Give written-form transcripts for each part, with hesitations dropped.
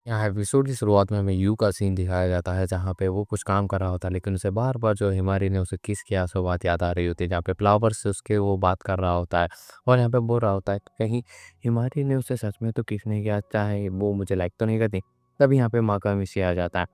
यहाँ एपिसोड की शुरुआत में हमें यू का सीन दिखाया जाता है जहाँ पे वो कुछ काम कर रहा होता है, लेकिन उसे बार-बार जो हिमारी ने उसे किस किया सो बात याद आ रही होती है, जहाँ पे फ्लावर से उसके वो बात कर रहा होता है और यहाँ पे बोल रहा होता है कि कहीं हिमारी ने उसे सच में तो किस नहीं किया, चाहे वो मुझे लाइक तो नहीं करती। तभी यहाँ पे माकामिशी आ जाता है।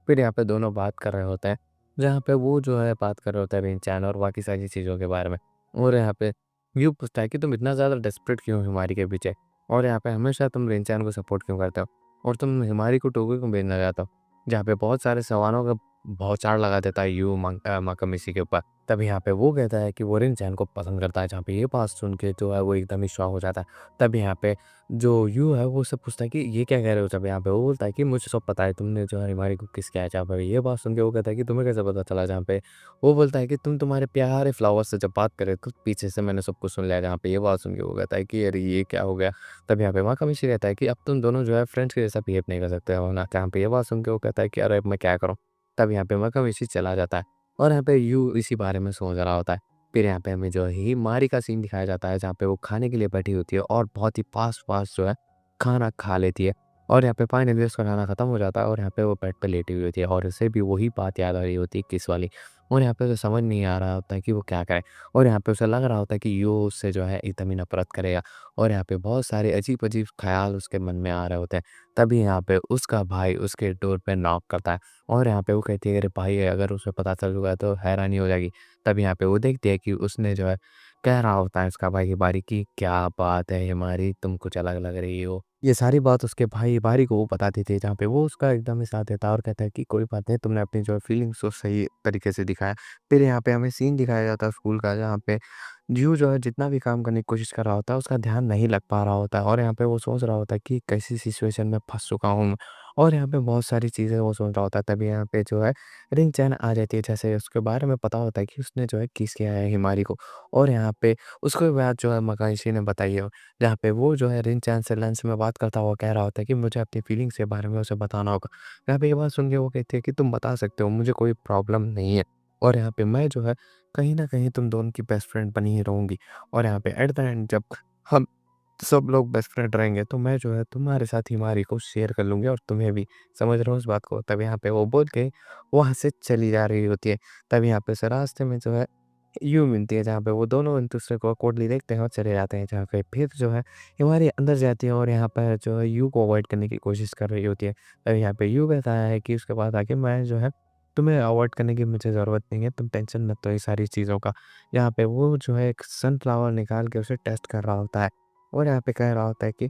फिर यहाँ पे दोनों बात कर रहे होते हैं, जहाँ पे वो जो है बात कर रहे होता है रिंचान और बाकी सारी चीज़ों के बारे में। और यहाँ पे यू पूछता है कि तुम इतना ज़्यादा डेस्परेट क्यों हो हिमारी के पीछे? और यहाँ पे हमेशा तुम रिंचान को सपोर्ट क्यों करते हो? और तुम हिमारी को टोक्यो क्यों भेजना चाहते हो? जहाँ पे बहुत सारे सवालों का बौछार लगा देता है यू माकामिशी के ऊपर। तभी यहाँ पे वो कहता है कि वो रिंचान को पसंद करता है, जहाँ पे ये बात सुन के जो है वो एकदम ही शॉक हो जाता है। तभी यहाँ पे जो यू है वो उससे पूछता है कि ये क्या कह रहे हो? जब यहाँ पे वो बोलता है कि मुझे सब पता है, तुमने जो है हिमारी को किस किया है। जहाँ पे ये बात सुन के वो कहता है कि तुम्हें कैसे पता चला? जहाँ पे वो बोलता है कि तुम्हारे प्यारे फ्लावर से जब बात कर रहे थे तो पीछे से मैंने सब कुछ सुन लिया। जहाँ पे ये बात सुन के वो कहता है कि अरे ये क्या हो गया? तब यहाँ पे माकामिशी कहता है कि अब तुम दोनों जो है फ्रेंड्स के जैसा बिहेव नहीं कर सकते हो ना। जहाँ पे ये बात सुन के वो कहता है कि अरे अब मैं क्या करूँ? तब यहाँ पे माकामिशी चला जाता है और यहाँ पे यू इसी बारे में सोच रहा होता है। फिर यहाँ पे हमें जो है हिमारी का सीन दिखाया जाता है, जहाँ पे वो खाने के लिए बैठी होती है और बहुत ही फास्ट-फास्ट जो है खाना खा लेती है। और यहाँ पे फाइनली उसका खाना खत्म हो जाता है और यहाँ पे वो बेड पे लेटी हुई होती है और उसे भी वही बात याद आ रही होती है किस वाली। और यहाँ पे उसे समझ नहीं आ रहा होता है कि वो क्या करे। और यहाँ पे उसे लग रहा होता है कि यो उससे जो है एकदम ही नफ़रत करेगा। और यहाँ पे बहुत सारे अजीब-अजीब ख़्याल उसके मन में आ रहे होते हैं। तभी यहाँ पे उसका भाई उसके डोर पे नॉक करता है और यहाँ पे वो कहती है, अरे भाई अगर उसे पता चल गया तो हैरानी हो जाएगी। तब यहाँ पे वो देखती है कि उसने जो है कह रहा होता है उसका भाई हिबारी की, क्या बात है हिमारी, तुम कुछ अलग लग रही हो। ये सारी बात उसके भाई हिबारी को वो बताती थी, जहाँ पे वो उसका एकदम ही साथ देता है और कहता है कि कोई बात नहीं, तुमने अपनी जो है फीलिंग्स को सही तरीके से दिखाया। फिर यहाँ पे हमें सीन दिखाया जाता है स्कूल का, जहाँ पे ड्यू जो है जितना भी काम करने की कोशिश कर रहा होता है, उसका ध्यान नहीं लग पा रहा होता है और यहाँ पे वो सोच रहा होता है कि कैसी सिचुएशन में फँस चुका हूँ मैं। और यहाँ पे बहुत सारी चीज़ें वो सोच रहा होता है। तभी यहाँ पे जो है रिंग चैन आ जाती है, जैसे उसके बारे में पता होता है कि उसने जो है किस किया है हिमारी को। और यहाँ पे उसके बाद जो है मकाइशी ने बताई है, जहाँ पे वो जो है रिंग चैन से लंच में बात करता हुआ कह रहा होता है कि मुझे अपनी फीलिंग्स के बारे में उसे बताना होगा। यहाँ पे ये बात सुन के वो कहती है कि तुम बता सकते हो, मुझे कोई प्रॉब्लम नहीं है। और यहाँ पे मैं जो है कहीं न कहीं तुम दोनों की बेस्ट फ्रेंड बनी ही रहूँगी। और यहाँ पे एट द एंड जब हम सब लोग बेस्ट फ्रेंड रहेंगे, तो मैं जो है तुम्हारे साथ हिमारी को शेयर कर लूँगी और तुम्हें भी। समझ रहे हो इस बात को? तब यहाँ पे वो बोल के वहाँ से चली जा रही होती है। तब यहाँ पे से रास्ते में जो है यू मिलती है, जहाँ पे वो दोनों एक-दूसरे को ऑकवर्डली देखते हैं और चले जाते हैं। जहाँ पे फिर जो है हिमारी अंदर जाती है और यहाँ पर जो है यू को अवॉइड करने की कोशिश कर रही होती है। तब यहाँ पे यू कहता है कि उसके बाद आके मैं जो है तुम्हें अवॉइड करने की मुझे ज़रूरत नहीं है, तुम टेंशन मत लो ये सारी चीज़ों का। यहाँ पे वो जो है एक सनफ्लावर निकाल के उसे टेस्ट कर रहा होता है और यहाँ पे कह रहा होता है कि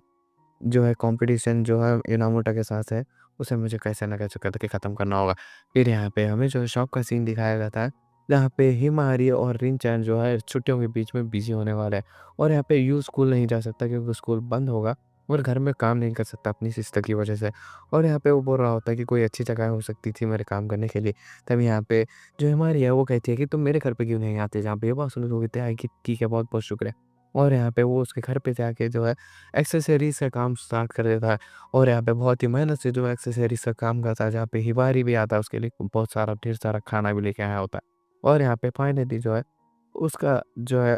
जो है कॉम्पिटिशन जो है इनामोटा के साथ है, उसे मुझे कैसे न कैसे करके ख़त्म करना होगा। फिर यहाँ पे हमें जो है शॉप का सीन दिखाया जाता है, जहाँ पे हिमारी और रिन-चैन जो है छुट्टियों के बीच में बिज़ी होने वाला है और यहाँ पे यू स्कूल नहीं जा सकता क्योंकि स्कूल बंद होगा और घर में काम नहीं कर सकता अपनी सिस्टर की वजह से। और यहाँ पे वो बोल रहा होता है कि कोई अच्छी जगह हो सकती थी मेरे काम करने के लिए। तभी यहाँ पे जो हिमारी है वो कहती है कि तुम मेरे घर पे क्यों नहीं आते? जहाँ पे ये बात सुन के वो कहते हैं कि ठीक है, बहुत-बहुत शुक्रिया। और यहाँ पे वो उसके घर पे जाके जो है एक्सेसरीज़ का काम स्टार्ट कर देता है और यहाँ पे बहुत ही मेहनत से जो है एक्सेसरीज़ का काम करता है, जहाँ पे हिबारी भी आता है उसके लिए बहुत सारा ढेर सारा खाना भी लेके आया होता है। और यहाँ पे फाइनली जो है उसका जो है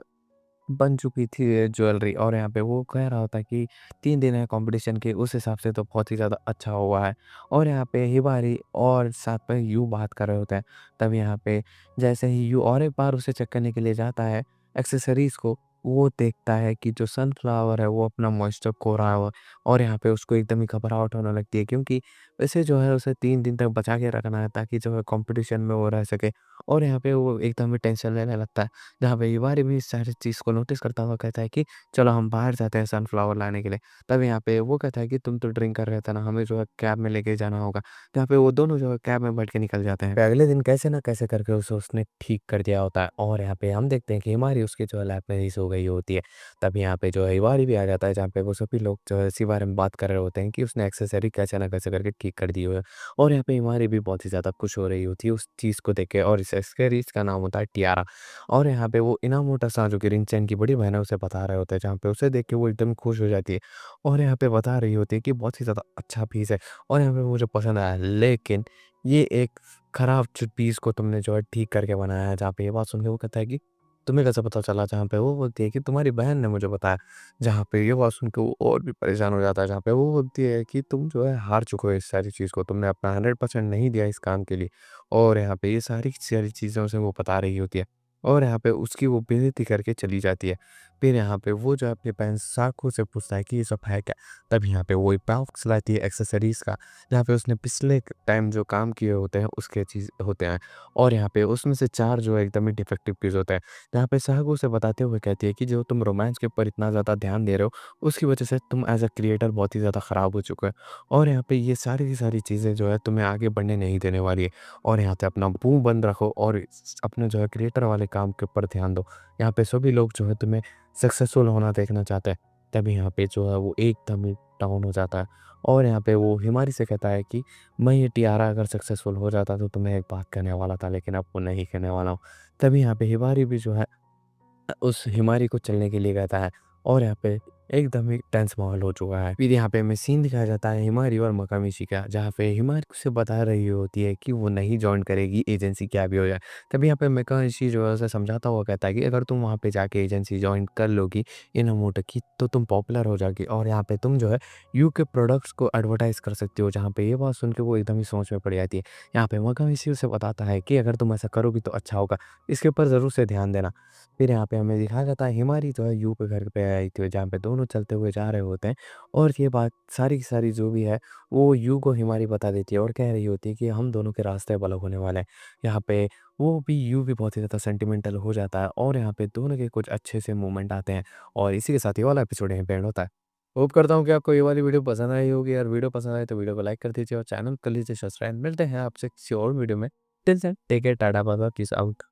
बन चुकी थी ज्वेलरी और यहाँ पे वो कह रहा होता है कि 3 दिन है कॉम्पिटिशन के, उस हिसाब से तो बहुत ही ज़्यादा अच्छा हुआ है। और यहाँ पे हिबारी और साथ में यू बात कर रहे होते हैं। तब यहाँ पे जैसे ही यू और एक बार उसे चेक करने के लिए जाता है एक्सेसरीज़ को, वो देखता है कि जो सनफ्लावर है वो अपना मॉइस्चर खो रहा है और यहाँ पे उसको एकदम ही घबराहट होने लगती है, क्योंकि वैसे जो है उसे 3 दिन तक बचा के रखना है ताकि जो है कॉम्पिटिशन में वो रह सके। और यहाँ पे वो एकदम ही टेंशन लेने लगता है। जहाँ पे युवा भी इस सारी चीज़ को नोटिस करता हुआ कहता है कि चलो हम बाहर जाते हैं सनफ्लावर लाने के लिए। तब यहाँ पे वो कहता है कि तुम तो ड्रिंक कर रहे थे ना, हमें जो है कैब में लेके जाना होगा। जहाँ पे वो दोनों जो है कैब में बैठ के निकल जाते हैं। अगले दिन कैसे न कैसे करके उसे उसने ठीक कर दिया होता है और यहाँ पे हम देखते हैं कि हिमारी उसकी जो है लैब में ही सो गई होती है। तब यहाँ पे जो है हिमारी भी आ जाता है, जहाँ पे वो सभी लोग जो है इसी बारे में बात कर रहे होते हैं कि उसने एक्सेसरी कैसे न कैसे करके ठीक कर दी हो है। और यहाँ पे हिमारी भी बहुत ही ज़्यादा खुश हो रही होती है उस चीज़ को देख के और इस एक्सेसरीज़ का नाम होता है टियारा। और यहाँ पे वो इनामोटा सान जो कि रिंचेन की बड़ी बहन है उसे बता रहे होते हैं, जहाँ पे उसे देख के वो एकदम खुश हो जाती है और यहाँ पे बता रही होती है कि बहुत ही ज़्यादा अच्छा पीस है और यहाँ पे मुझे पसंद आया, लेकिन ये एक खराब पीस को तुमने जो है ठीक करके बनाया है। जहाँ पे ये बात सुन के वो कहता है कि तुम्हें कैसे पता चला? जहाँ पे वो बोलती है कि तुम्हारी बहन ने मुझे बताया। जहाँ पे ये बात सुन के वो और भी परेशान हो जाता है, जहाँ पे वो बोलती है कि तुम जो है हार चुके हो इस सारी चीज़ को, तुमने अपना 100% नहीं दिया इस काम के लिए। और यहाँ पे ये सारी की सारी चीज़ें उसे वो बता रही होती है और यहाँ पे उसकी वो बेइज़्ज़ती करके चली जाती है। फिर यहाँ पे वो जो है अपनी बहन साक्ष्य से पूछता है कि ये सब है क्या? तब यहाँ पे वो एक बॉक्स लाती है एक्सेसरीज़ का, जहाँ पे उसने पिछले टाइम जो काम किए होते हैं उसके चीज़ होते हैं। और यहाँ पे उसमें से 4 जो है एकदम ही डिफेक्टिव पीस होते हैं। जहाँ पे शाहू उसे बताते हुए कहती है कि जो तुम रोमांस के ऊपर इतना ज़्यादा ध्यान दे रहे हो, उसकी वजह से तुम एज़ अ क्रिएटर बहुत ही ज़्यादा ख़राब हो चुके हो। और यहाँ पे ये सारी की सारी चीज़ें जो है तुम्हें आगे बढ़ने नहीं देने वाली है। और यहाँ पे अपना मुँह बंद रखो और अपने जो है क्रिएटर वाले काम के ऊपर ध्यान दो। यहाँ पे सभी लोग जो है तुम्हें सक्सेसफुल होना देखना चाहते हैं। तभी यहाँ पे जो है वो एकदम ही डाउन हो जाता है। और यहाँ पे वो हिमारी से कहता है कि मैं ये टियारा अगर सक्सेसफुल हो जाता तो तुम्हें एक बात कहने वाला था, लेकिन अब वो नहीं कहने वाला हूँ। तभी यहाँ पे हिमारी भी जो है उस हिमारी को चलने के लिए कहता है और यहाँ पे एकदम ही टेंस माहौल हो चुका है। फिर यहाँ पे हमें सीन दिखाया जाता है हिमारी और मकामिशी का, जहाँ पे हिमारी उसे बता रही होती है कि वो नहीं जॉइन करेगी एजेंसी क्या भी हो जाए। तभी यहाँ पे मकामिशी जो है उसे समझाता हुआ कहता है कि अगर तुम वहाँ पे जाके एजेंसी जॉइन कर लोगी इन अमाउंट की तो तुम पॉपुलर हो जाओगी और यहाँ पे तुम जो है यू के प्रोडक्ट्स को एडवर्टाइज कर सकती हो। जहाँ पे ये बात सुन के वो एकदम ही सोच में पड़ जाती है। यहाँ पे मकामिशी उसे बताता है कि अगर तुम ऐसा करोगी तो अच्छा होगा, इसके ऊपर ज़रूर से ध्यान देना। फिर यहाँ पे हमें दिखाया जाता है हिमारी जो है यू के घर पे आई थी, जहाँ पे दोनों चलते हुए जा रहे होते हैं और ये बात सारी की सारी जो भी है वो यू को हिमारी बता देती है और कह रही होती है कि हम दोनों के रास्ते अलग होने वाले हैं। यहाँ पे वो भी यू भी बहुत ही ज़्यादा सेंटिमेंटल हो जाता है और यहाँ पे दोनों के कुछ अच्छे से मोमेंट आते हैं और इसी के साथ ये वाला एपिसोड यहीं पे एंड होता है। होप करता हूँ कि आपको ये वाली वीडियो पसंद आई होगी। यार वीडियो पसंद आए तो वीडियो को लाइक कर दीजिए और चैनल कर लीजिए सब्सक्राइब। मिलते हैं आपसे किसी और वीडियो में। Till then take care, tata bye bye, peace out.